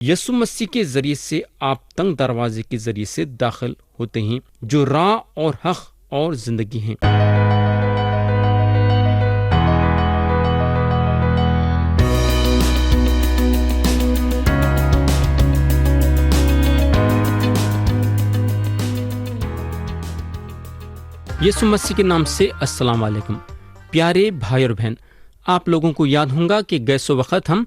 یسوع مسیح کے ذریعے سے آپ تنگ دروازے کے ذریعے سے داخل ہوتے ہیں، جو راہ اور حق اور زندگی ہیں۔ یسوع مسیح کے نام سے السلام علیکم پیارے بھائی اور بہن، آپ لوگوں کو یاد ہوگا کہ گئے سو وقت ہم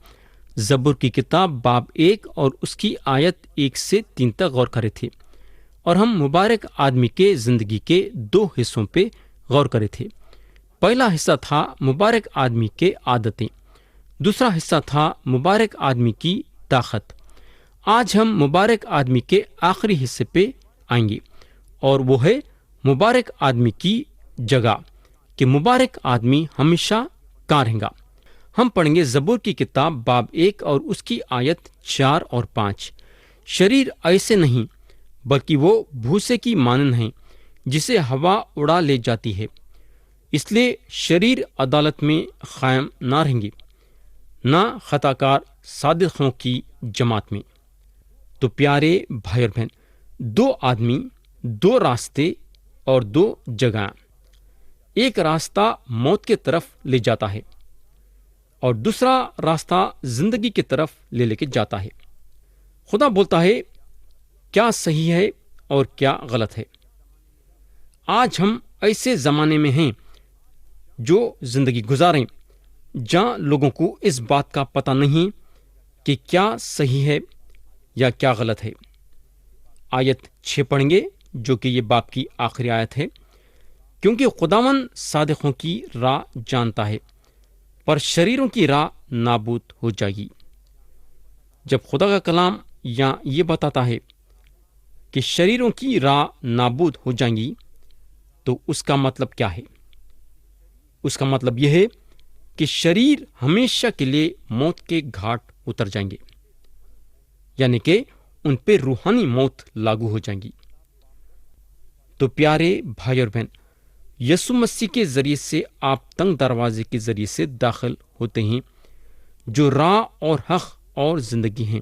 زبور کی کتاب باب 1 اور اس کی آیت 1 سے 3 تک غور کرے تھے، اور ہم مبارک آدمی کے زندگی کے 2 حصوں پہ غور کرے تھے۔ پہلا حصہ تھا مبارک آدمی کے عادتیں، دوسرا حصہ تھا مبارک آدمی کی طاقت۔ آج ہم مبارک آدمی کے آخری حصے پہ آئیں گے، اور وہ ہے مبارک آدمی کی جگہ، کہ مبارک آدمی ہمیشہ کہاں رہے گا۔ ہم پڑھیں گے زبور کی کتاب باب 1 اور اس کی آیت 4 اور 5۔ شریر ایسے نہیں بلکہ وہ بھوسے کی مانند ہیں جسے ہوا اڑا لے جاتی ہے، اس لیے شریر عدالت میں قائم نہ رہیں گے، نہ خطا کار صادقوں کی جماعت میں۔ تو پیارے بھائی اور بہن، 2 آدمی، 2 راستے اور 2 جگہیں۔ ایک راستہ موت کے طرف لے جاتا ہے اور دوسرا راستہ زندگی کی طرف لے کے جاتا ہے۔ خدا بولتا ہے کیا صحیح ہے اور کیا غلط ہے۔ آج ہم ایسے زمانے میں ہیں جو زندگی گزاریں جہاں لوگوں کو اس بات کا پتہ نہیں کہ کیا صحیح ہے یا کیا غلط ہے۔ آیت 6 پڑھیں گے، جو کہ یہ باب کی آخری آیت ہے۔ کیونکہ خداوند صادقوں کی راہ جانتا ہے، پر شریروں کی راہ نابود ہو جائے گی۔ جب خدا کا کلام یہاں یہ بتاتا ہے کہ شریروں کی راہ نابود ہو جائیں گی، تو اس کا مطلب کیا ہے؟ اس کا مطلب یہ ہے کہ شریر ہمیشہ کے لیے موت کے گھاٹ اتر جائیں گے، یعنی کہ ان پہ روحانی موت لاگو ہو جائیں گی۔ تو پیارے بھائی اور بہن، یسوع مسیح کے ذریعے سے آپ تنگ دروازے کے ذریعے سے داخل ہوتے ہیں، جو راہ اور حق اور زندگی ہیں،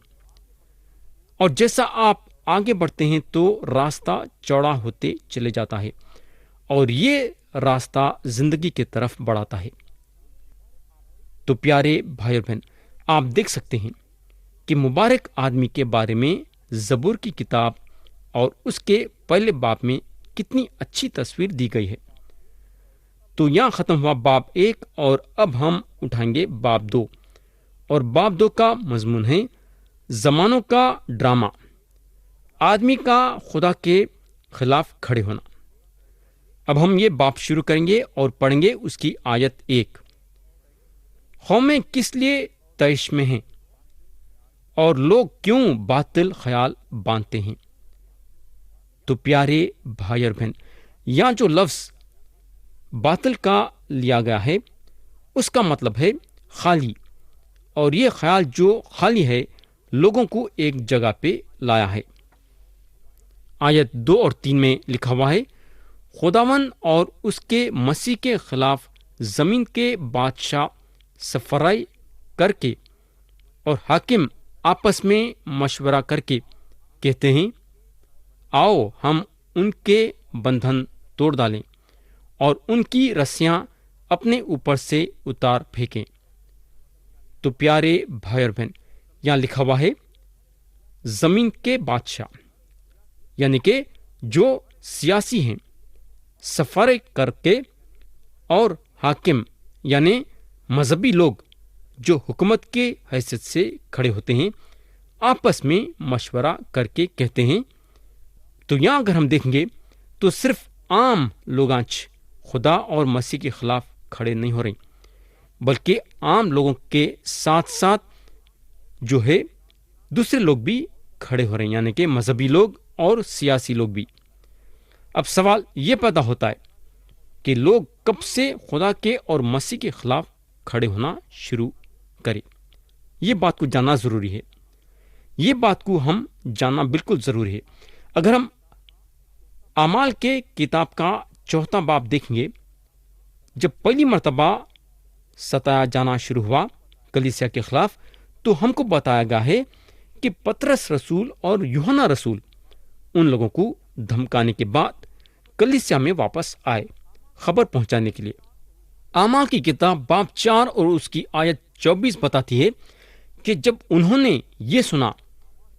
اور جیسا آپ آگے بڑھتے ہیں تو راستہ چوڑا ہوتے چلے جاتا ہے، اور یہ راستہ زندگی کی طرف بڑھاتا ہے۔ تو پیارے بھائی اور بہن، آپ دیکھ سکتے ہیں کہ مبارک آدمی کے بارے میں زبور کی کتاب اور اس کے پہلے باب میں کتنی اچھی تصویر دی گئی ہے۔ تو یہاں ختم ہوا باب 1، اور اب ہم اٹھائیں گے باب 2، اور باب 2 کا مضمون ہے زمانوں کا ڈرامہ، آدمی کا خدا کے خلاف کھڑے ہونا۔ اب ہم یہ باب شروع کریں گے اور پڑھیں گے اس کی آیت 1۔ قومیں کس لیے طیش میں ہیں اور لوگ کیوں باطل خیال باندھتے ہیں؟ تو پیارے بھائی اور بہن، یہاں جو لفظ باطل کا لیا گیا ہے، اس کا مطلب ہے خالی، اور یہ خیال جو خالی ہے لوگوں کو ایک جگہ پہ لایا ہے۔ آیت 2 اور 3 میں لکھا ہوا ہے، خداوند اور اس کے مسیح کے خلاف زمین کے بادشاہ سفرائی کر کے اور حاکم آپس میں مشورہ کر کے کہتے ہیں، آؤ ہم ان کے بندھن توڑ ڈالیں اور ان کی رسیاں اپنے اوپر سے اتار پھینکیں۔ تو پیارے بھائی اور بہن، یہاں لکھا ہوا ہے زمین کے بادشاہ، یعنی کہ جو سیاسی ہیں، سفر کر کے، اور حاکم یعنی مذہبی لوگ جو حکومت کے حیثیت سے کھڑے ہوتے ہیں، آپس میں مشورہ کر کے کہتے ہیں۔ تو یہاں اگر ہم دیکھیں گے تو صرف عام لوگانچ خدا اور مسیح کے خلاف کھڑے نہیں ہو رہے، بلکہ عام لوگوں کے ساتھ ساتھ جو ہے دوسرے لوگ بھی کھڑے ہو رہے ہیں، یعنی کہ مذہبی لوگ اور سیاسی لوگ بھی۔ اب سوال یہ پیدا ہوتا ہے کہ لوگ کب سے خدا کے اور مسیح کے خلاف کھڑے ہونا شروع کریں؟ یہ بات کو جاننا ضروری ہے، یہ بات کو ہم جاننا بالکل ضروری ہے۔ اگر ہم اعمال کے کتاب کا 4 باب دیکھیں گے، جب پہلی مرتبہ ستایا جانا شروع ہوا کلیسیا کے خلاف، تو ہم کو بتایا گیا ہے کہ پترس رسول اور یوحنا رسول ان لوگوں کو دھمکانے کے بعد کلیسیا میں واپس آئے خبر پہنچانے کے لیے۔ اعمال کی کتاب باب 4 اور اس کی آیت 24 بتاتی ہے کہ جب انہوں نے یہ سنا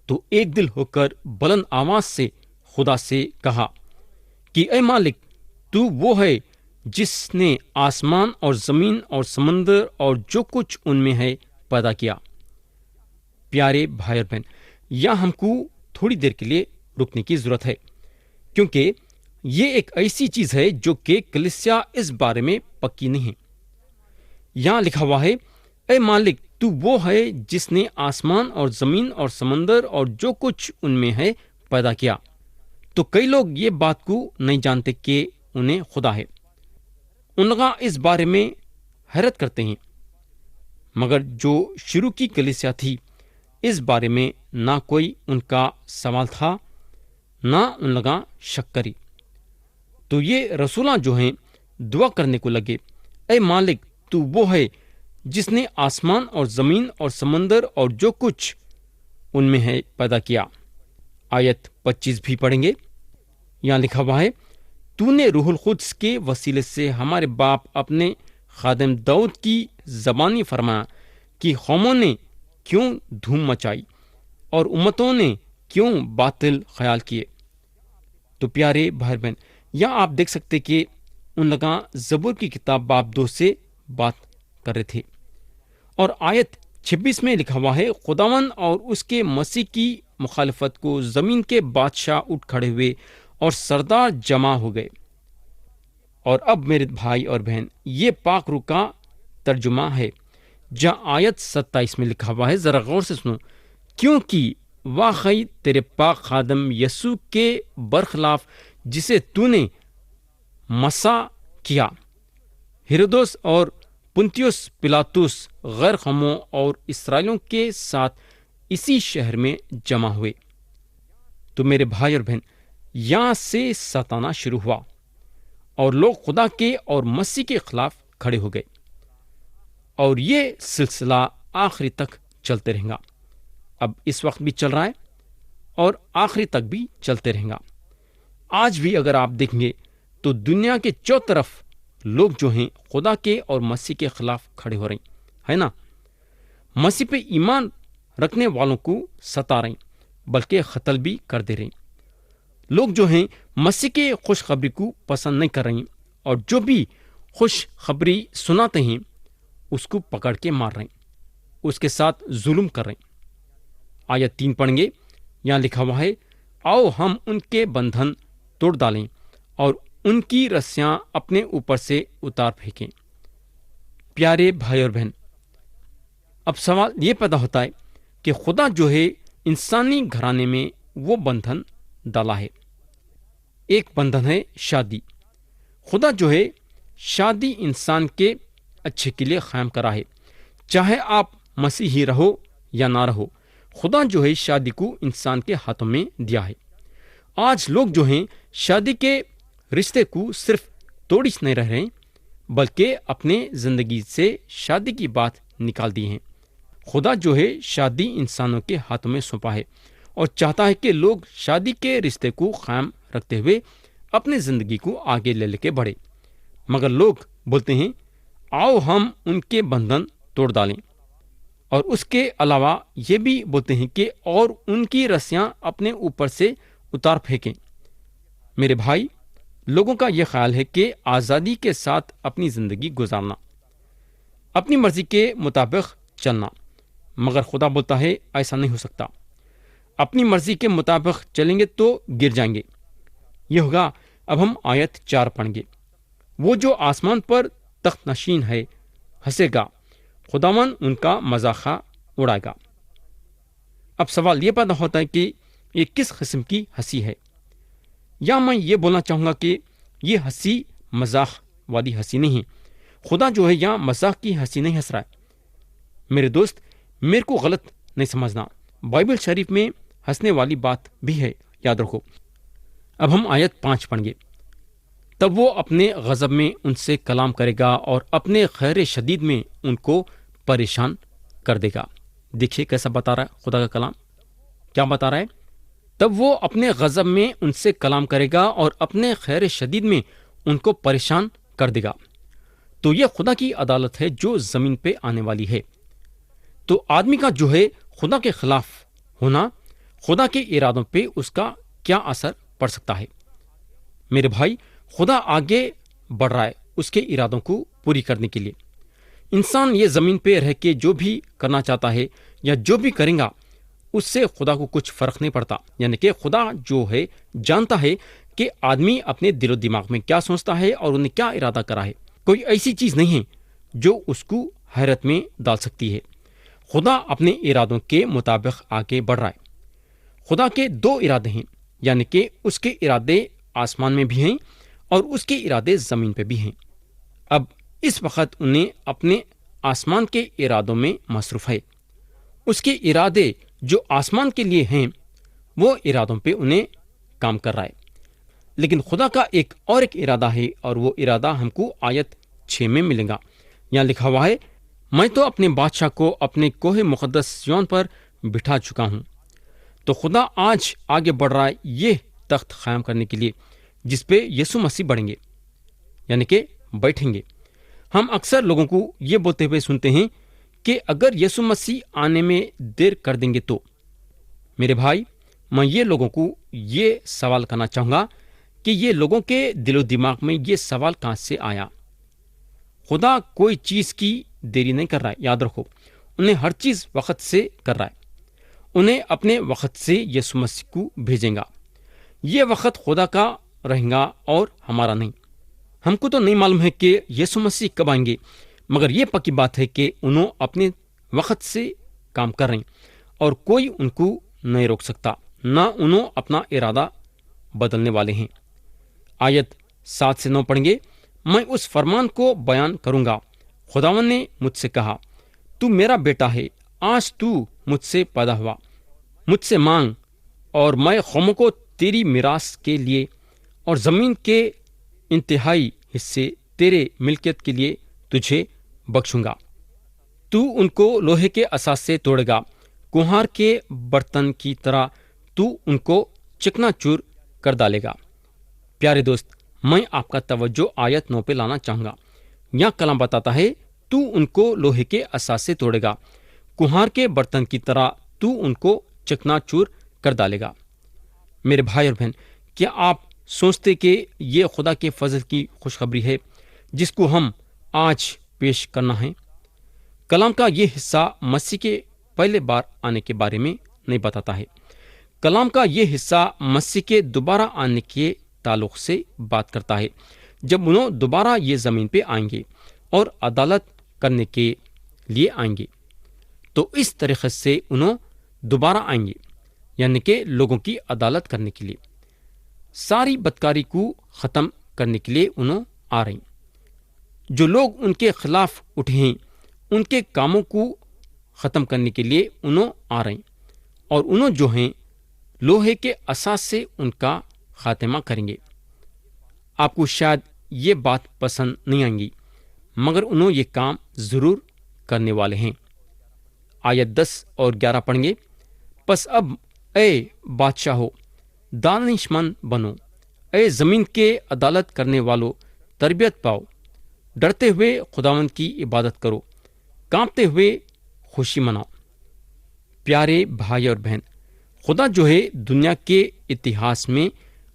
تو ایک دل ہو کر بلند آواز سے خدا سے کہا کہ اے مالک، تو وہ ہے جس نے آسمان اور زمین اور سمندر اور جو کچھ ان میں ہے پیدا کیا۔ پیارے بھائی اور بہن، یہاں ہم کو تھوڑی دیر کے لیے رکنے کی ضرورت ہے، کیونکہ یہ ایک ایسی چیز ہے جو کہ کلیسیا اس بارے میں پکی نہیں ہے۔ یہاں لکھا ہوا ہے، اے مالک، تو وہ ہے جس نے آسمان اور زمین اور سمندر اور جو کچھ ان میں ہے پیدا کیا۔ تو کئی لوگ یہ بات کو نہیں جانتے کہ انہیں خدا ہے، ان لوگ اس بارے میں حیرت کرتے ہیں، مگر جو شروع کی کلیسیا تھی اس بارے میں نہ کوئی ان کا سوال تھا، نہ ان لوگ شک کری۔ تو یہ رسولاں جو ہیں دعا کرنے کو لگے، اے مالک، تو وہ ہے جس نے آسمان اور زمین اور سمندر اور جو کچھ ان میں ہے پیدا کیا۔ آیت 25 بھی پڑھیں گے۔ یہاں لکھا ہوا ہے، تو نے روح القدس کے وسیلے سے ہمارے باپ اپنے خادم داؤد کی زبانی فرمایا کہ قوموں نے کیوں دھوم مچائی اور امتوں نے کیوں باطل خیال کیے۔ تو پیارے بھائی بہن، یہاں آپ دیکھ سکتے کہ ان لوگاں زبور کی کتاب باب 2 سے بات کر رہے تھے، اور آیت 26 میں لکھا ہوا ہے، خداوند اور اس کے مسیح کی مخالفت کو زمین کے بادشاہ اٹھ کھڑے ہوئے اور سردار جمع ہو گئے۔ اور اب میرے بھائی اور بہن، یہ پاک روح کا ترجمہ ہے، جہاں آیت 27 میں لکھا ہوا ہے، ذرا غور سے سنو، کیونکہ واقعی تیرے پاک خادم یسوع کے برخلاف جسے تو نے مسا کیا، ہیرودس اور پنتیوس پلاطس غیر قوموں اور اسرائیلیوں کے ساتھ اسی شہر میں جمع ہوئے۔ تو میرے بھائی اور بہن، یہاں سے ستانا شروع ہوا اور لوگ خدا کے اور مسیح کے خلاف کھڑے ہو گئے، اور یہ سلسلہ آخری تک چلتے رہے گا۔ اب اس وقت بھی چل رہا ہے اور آخری تک بھی چلتے رہے گا۔ آج بھی اگر آپ دیکھیں گے تو دنیا کے چوطرف لوگ جو ہیں خدا کے اور مسیح کے خلاف کھڑے ہو رہے ہیں، ہے نا؟ مسیح پہ ایمان رکھنے والوں کو ستا رہے ہیں، بلکہ قتل بھی کر دے رہے ہیں۔ لوگ جو ہیں مسیح کے خوشخبری کو پسند نہیں کر رہے ہیں، اور جو بھی خوشخبری سناتے ہیں اس کو پکڑ کے مار رہے ہیں، اس کے ساتھ ظلم کر رہے ہیں۔ آیت 3 پڑھیں گے۔ یہاں لکھا ہوا ہے، آؤ ہم ان کے بندھن توڑ ڈالیں اور ان کی رسیاں اپنے اوپر سے اتار پھینکیں۔ پیارے بھائی اور بہن، اب سوال یہ پیدا ہوتا ہے کہ خدا جو ہے انسانی گھرانے میں وہ بندھن ڈالا ہے۔ ایک بندھن ہے شادی۔ خدا جو ہے شادی انسان کے اچھے کے لیے قائم کرا ہے، چاہے آپ مسیحی رہو یا نہ رہو۔ خدا جو ہے شادی کو انسان کے ہاتھوں میں دیا ہے۔ آج لوگ جو ہیں شادی کے رشتے کو صرف توڑ نہیں رہے ہیں، بلکہ اپنے زندگی سے شادی کی بات نکال دی ہیں۔ خدا جو ہے شادی انسانوں کے ہاتھوں میں سونپا ہے اور چاہتا ہے کہ لوگ شادی کے رشتے کو قائم رکھتے ہوئے اپنی زندگی کو آگے لے کے بڑھے، مگر لوگ بولتے ہیں آؤ ہم ان کے بندھن توڑ ڈالیں، اور اس کے علاوہ یہ بھی بولتے ہیں کہ اور ان کی رسیاں اپنے اوپر سے اتار پھینکیں۔ میرے بھائی، لوگوں کا یہ خیال ہے کہ آزادی کے ساتھ اپنی زندگی گزارنا، اپنی مرضی کے مطابق چلنا، مگر خدا بولتا ہے ایسا نہیں ہو سکتا۔ اپنی مرضی کے مطابق چلیں گے تو گر جائیں گے۔ یہ ہوگا۔ اب ہم آیت 4 پڑھیں گے۔ وہ جو آسمان پر تخت نشین ہے ہنسے گا، خداوند ان کا مذاق اڑائے گا۔ اب سوال یہ پیدا ہوتا ہے کہ یہ کس قسم کی ہنسی ہے؟ یا میں یہ بولنا چاہوں گا کہ یہ ہنسی مذاق والی ہنسی نہیں ہے۔ خدا جو ہے یہاں مذاق کی ہنسی نہیں ہنس رہا ہے۔ میرے دوست، میرے کو غلط نہیں سمجھنا، بائبل شریف میں ہنسنے والی بات بھی ہے، یاد رکھو۔ اب ہم آیت 5 پڑھیں گے۔ تب وہ اپنے غضب میں ان سے کلام کرے گا اور اپنے خیر شدید میں ان کو پریشان کر دے گا۔ دیکھیے کیسا بتا رہا ہے خدا کا کلام۔ کیا بتا رہا ہے؟ تب وہ اپنے غضب میں ان سے کلام کرے گا اور اپنے خیر شدید میں ان کو پریشان کر دے گا۔ تو یہ خدا کی عدالت ہے جو زمین پہ آنے والی ہے۔ تو آدمی کا جو ہے خدا کے خلاف ہونا، خدا کے ارادوں پہ اس کا کیا اثر پڑ سکتا ہے؟ میرے بھائی، خدا آگے بڑھ رہا ہے اس کے ارادوں کو پوری کرنے کے لیے۔ انسان یہ زمین پہ رہ کے جو بھی کرنا چاہتا ہے یا جو بھی کرے گا، اس سے خدا کو کچھ فرق نہیں پڑتا۔ یعنی کہ خدا جو ہے جانتا ہے کہ آدمی اپنے دل و دماغ میں کیا سوچتا ہے اور انہیں کیا ارادہ کرا ہے۔ کوئی ایسی چیز نہیں ہے جو اس کو حیرت میں ڈال سکتی ہے۔ خدا اپنے ارادوں کے مطابق آگے بڑھ رہا ہے۔ خدا کے دو ارادے ہیں، یعنی کہ اس کے ارادے آسمان میں بھی ہیں اور اس کے ارادے زمین پہ بھی ہیں۔ اب اس وقت انہیں اپنے آسمان کے ارادوں میں مصروف ہے۔ اس کے ارادے جو آسمان کے لیے ہیں وہ ارادوں پہ انہیں کام کر رہا ہے۔ لیکن خدا کا ایک ارادہ ہے اور وہ ارادہ ہم کو آیت 6 میں ملے گا۔ یہاں لکھا ہوا ہے، میں تو اپنے بادشاہ کو اپنے کوہ مقدس سیون پر بٹھا چکا ہوں۔ تو خدا آج آگے بڑھ رہا ہے یہ تخت قائم کرنے کے لیے جس پہ یسوع مسیح بڑھیں گے، یعنی کہ بیٹھیں گے۔ ہم اکثر لوگوں کو یہ بولتے ہوئے سنتے ہیں کہ اگر یسوع مسیح آنے میں دیر کر دیں گے تو۔ میرے بھائی، میں یہ لوگوں کو یہ سوال کرنا چاہوں گا کہ یہ لوگوں کے دل و دماغ میں یہ سوال کہاں سے آیا؟ خدا کوئی چیز کی دیری نہیں کر رہا ہے، یاد رکھو، انہیں ہر چیز وقت سے کر رہا ہے۔ انہیں اپنے وقت سے یسوع مسیح کو بھیجیں گا۔ یہ وقت خدا کا رہے گا اور ہمارا نہیں۔ ہم کو تو نہیں معلوم ہے کہ یسوع مسیح کب آئیں گے، مگر یہ پکی بات ہے کہ انہوں اپنے وقت سے کام کر رہے ہیں اور کوئی ان کو نہیں روک سکتا، نہ انہوں اپنا ارادہ بدلنے والے ہیں۔ آیت 7 سے 9 پڑھیں گے، میں اس فرمان کو بیان کروں گا، خداوند نے مجھ سے کہا، تو میرا بیٹا ہے، آج تو مجھ سے پیدا ہوا، مجھ سے مانگ اور میں قوموں کو تیری میراث کے لیے اور زمین کے انتہائی حصے تیرے ملکیت کے لیے تجھے بخشوں گا۔ تو ان کو لوہے کے اساس سے توڑے گا، کمہار کے برتن کی طرح تو ان کو چکنا چور کر ڈالے گا۔ پیارے دوست، میں آپ کا توجہ آیت 9 پہ لانا چاہوں گا۔ یہاں کلام بتاتا ہے تو ان کو لوہے کے اساس سے توڑے گا، کمہار کے برتن کی طرح تو ان کو چکنا چور کر ڈالے گا۔ میرے بھائی اور بہن، کیا آپ سوچتے کہ یہ خدا کے فضل کی خوشخبری ہے جس کو ہم آج پیش کرنا ہے؟ کلام کا یہ حصہ مسیح کے پہلے بار آنے کے بارے میں نہیں بتاتا ہے۔ کلام کا یہ حصہ مسیح کے دوبارہ آنے کے تعلق سے بات کرتا ہے، جب انہوں دوبارہ یہ زمین پہ آئیں گے اور عدالت کرنے کے لیے آئیں گے۔ تو اس طریقے سے انہوں دوبارہ آئیں گے، یعنی کہ لوگوں کی عدالت کرنے کے لیے، ساری بدکاری کو ختم کرنے کے لیے انہوں آ رہے ہیں۔ جو لوگ ان کے خلاف اٹھے ہیں ان کے کاموں کو ختم کرنے کے لیے انہوں آ رہے ہیں، اور انہوں جو ہیں لوہے کے اساس سے ان کا خاتمہ کریں گے۔ آپ کو شاید یہ بات پسند نہیں آئیں گی، مگر انہوں یہ کام ضرور کرنے والے ہیں۔ آیت 10 اور 11 پڑھیں گے، پس اب اے بادشاہ ہو، دانش مند بنو، اے زمین کے عدالت کرنے والو تربیت پاؤ، ڈرتے ہوئے خداوند کی عبادت کرو، کانپتے ہوئے خوشی مناؤ۔ پیارے بھائی اور بہن، خدا جو ہے دنیا کے اتہاس میں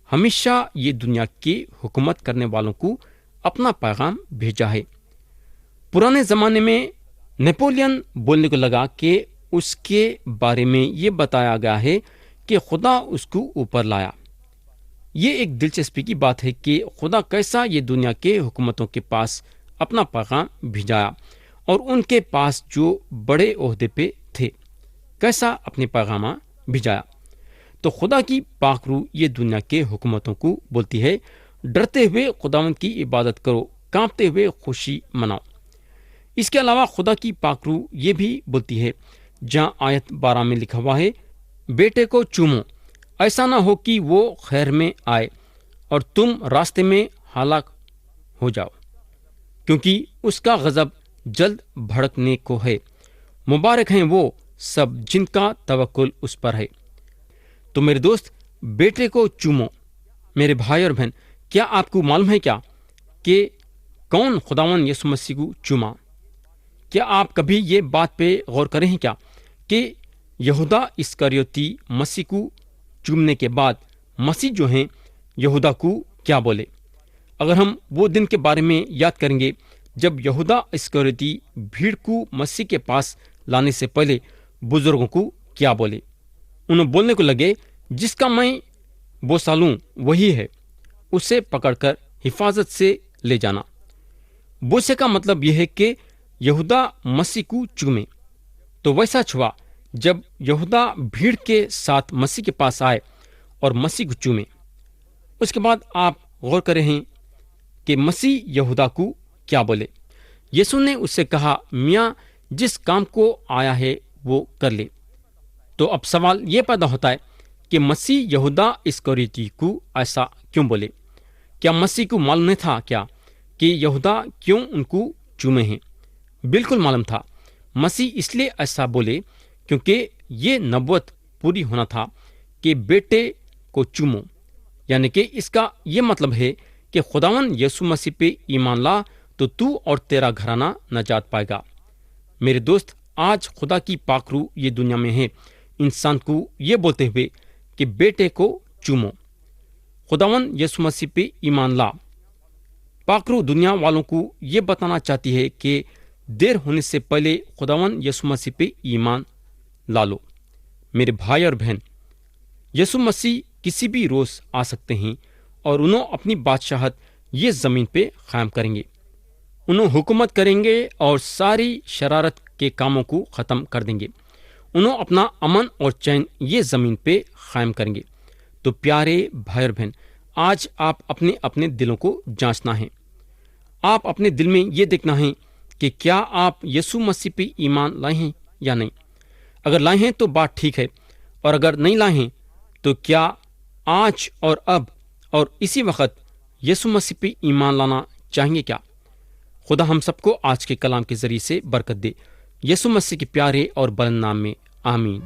ہمیشہ یہ دنیا کی حکومت کرنے والوں کو اپنا پیغام بھیجا ہے۔ پرانے زمانے میں نیپولین بولنے کو لگا کہ اس کے بارے میں یہ بتایا گیا ہے کہ خدا اس کو اوپر لایا۔ یہ ایک دلچسپی کی بات ہے کہ خدا کیسا یہ دنیا کے حکومتوں کے پاس اپنا پیغام بھیجایا، اور ان کے پاس جو بڑے عہدے پہ تھے کیسا اپنے پیغام بھیجایا۔ تو خدا کی پاک روح یہ دنیا کے حکومتوں کو بولتی ہے، ڈرتے ہوئے خداوند کی عبادت کرو، کانپتے ہوئے خوشی مناؤ۔ اس کے علاوہ خدا کی پاک روح یہ بھی بولتی ہے، جہاں آیت 12 میں لکھا ہوا ہے، بیٹے کو چومو، ایسا نہ ہو کہ وہ خیر میں آئے اور تم راستے میں ہلاک ہو جاؤ، کیونکہ اس کا غضب جلد بھڑکنے کو ہے۔ مبارک ہیں وہ سب جن کا توکل اس پر ہے۔ تو میرے دوست، بیٹے کو چومو۔ میرے بھائی اور بہن، کیا آپ کو معلوم ہے کیا کہ کون خداوند یسوع مسیح کو چوما؟ کیا آپ کبھی یہ بات پہ غور کریں ہیں کیا کہ یہودا اسکریوتی مسیح کو چومنے کے بعد مسیح جو ہیں یہودا کو کیا بولے؟ اگر ہم وہ دن کے بارے میں یاد کریں گے جب یہودا اسکریوتی بھیڑ کو مسیح کے پاس لانے سے پہلے بزرگوں کو کیا بولے؟ انہوں بولنے کو لگے، جس کا میں بوسالوں وہی ہے، اسے پکڑ کر حفاظت سے لے جانا۔ بوسے کا مطلب یہ ہے کہ یہودا مسیح کو چومے۔ تو ویسا چھوا جب یہودا بھیڑ کے ساتھ مسیح کے پاس آئے اور مسیح کو چومے۔ اس کے بعد آپ غور کریں ہیں کہ مسیح یہودا کو کیا بولے۔ یسوع نے اس سے کہا، میاں جس کام کو آیا ہے وہ کر لے۔ تو اب سوال یہ پیدا ہوتا ہے کہ مسیح یہودا اسکریوتی کو ایسا کیوں بولے؟ کیا مسیح کو معلوم نہیں تھا کیا کہ یہودا کیوں ان کو چومے ہیں؟ بالکل معلوم تھا۔ مسیح اس لیے ایسا بولے کیونکہ یہ نبوت پوری ہونا تھا کہ بیٹے کو چومو، یعنی کہ اس کا یہ مطلب ہے کہ خداوند یسوع مسیح پہ ایمان لا تو اور تیرا گھرانہ نجات پائے گا۔ میرے دوست، آج خدا کی پاک روح یہ دنیا میں ہے، انسان کو یہ بولتے ہوئے کہ بیٹے کو چومو، خداوند یسوع مسیح پہ ایمان لا۔ پاک روح دنیا والوں کو یہ بتانا چاہتی ہے کہ دیر ہونے سے پہلے خداوند یسوع مسیح پہ ایمان لا لو۔ میرے بھائی اور بہن، یسوع مسیح کسی بھی روز آ سکتے ہیں اور انہوں اپنی بادشاہت یہ زمین پہ قائم کریں گے۔ انہوں حکومت کریں گے اور ساری شرارت کے کاموں کو ختم کر دیں گے۔ انہوں اپنا امن اور چین یہ زمین پہ قائم کریں گے۔ تو پیارے بھائی اور بہن، آج آپ اپنے اپنے دلوں کو جانچنا ہے۔ آپ اپنے دل میں یہ دیکھنا ہے کہ کیا آپ یسوع مسیح پہ ایمان لائے ہیں یا نہیں۔ اگر لائے ہیں تو بات ٹھیک ہے، اور اگر نہیں لائے ہیں تو کیا آج اور اب اور اسی وقت یسوع مسیح پہ ایمان لانا چاہیں گے کیا؟ خدا ہم سب کو آج کے کلام کے ذریعے سے برکت دے۔ یسوع مسیح کے پیارے اور بلند نام میں آمین۔